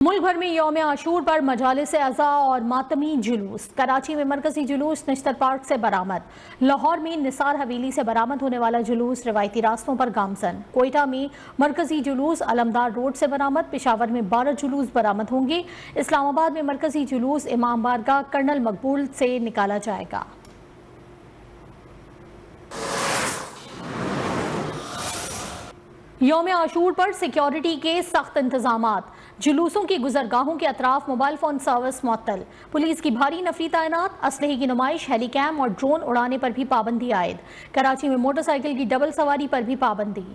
मुल्क भर में यौम आशूर पर मजालिस अज़ा और मातमी जुलूस। कराची में मरकजी जुलूस निश्तर पार्क से बरामद। लाहौर में निसार हवेली से बरामद होने वाला जुलूस रिवायती रास्तों पर गामजन। कोयटा में मरकजी जुलूस अलमदार रोड से बरामद। पेशावर में 12 जुलूस बरामद होंगे। इस्लामाबाद में मरकजी जुलूस इमाम बारगाह कर्नल मकबूल से निकाला जाएगा। यौम आशूर पर सिक्योरिटी के सख्त इंतजामात। जुलूसों की गुजरगाहों के अतराफ मोबाइल फोन सर्विस मुअत्तल। पुलिस की भारी नफरी तैनात। असलहे की नुमाइश, हेलीकैम और ड्रोन उड़ाने पर भी पाबंदी आयद। कराची में मोटरसाइकिल की डबल सवारी पर भी पाबंदी।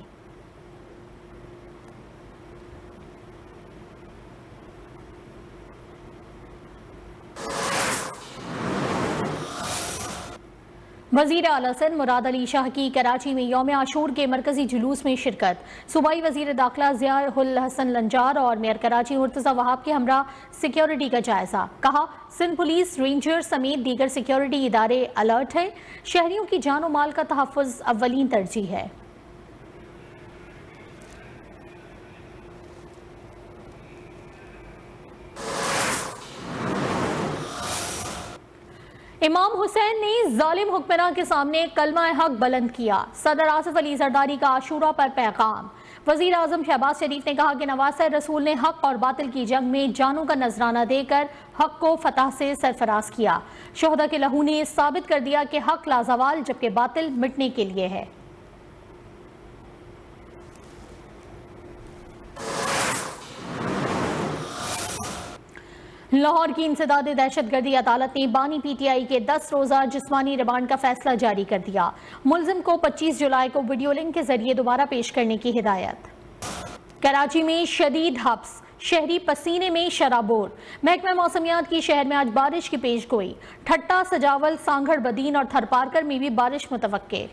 वज़ीर आला सिंध मुराद अली शाह की कराची में यौम आशूर के मरकजी जुलूस में शिरकत। सूबाई वज़ीर दाखिला ज़िया-उल हसन लंजार और मेयर कराची मुर्तज़ा वहाब के हमरा सिक्योरिटी का जायजा। कहा, सिंध पुलिस, रेंजर समेत दीगर सिक्योरिटी इदारे अलर्ट है। शहरियों की जान और माल का तहफ़्फ़ुज़ अव्वलीन तरजीह है। इमाम हुसैन ने जालिम हुक्मरान के सामने कलमा हक बुलंद किया। सदर आसिफ अली जरदारी का आशूरा पर पैगाम। वजीर आजम शहबाज शरीफ ने कहा कि नवासे रसूल ने हक और बातिल की जंग में जानों का नजराना देकर हक को फतह से सरफराज किया। शोहदा के लहू ने साबित कर दिया कि हक लाजवाल जबकि बातिल मिटने के लिए है। लाहौर की इंसदाद दहशतगर्दी अदालत ने बानी PTI के 10 रोजा जिस्मानी रिमांड का फैसला जारी कर दिया। मुलजिम को 25 जुलाई को वीडियो लिंक के जरिए दोबारा पेश करने की हिदायत। कराची में शदीद हब्स, शहरी पसीने में शराबोर। महकमा मौसमियात की शहर में आज बारिश की पेश गोई। ठट्टा, सजावल, सांगड़, बदीन और थरपारकर में भी बारिश मुतवक्के।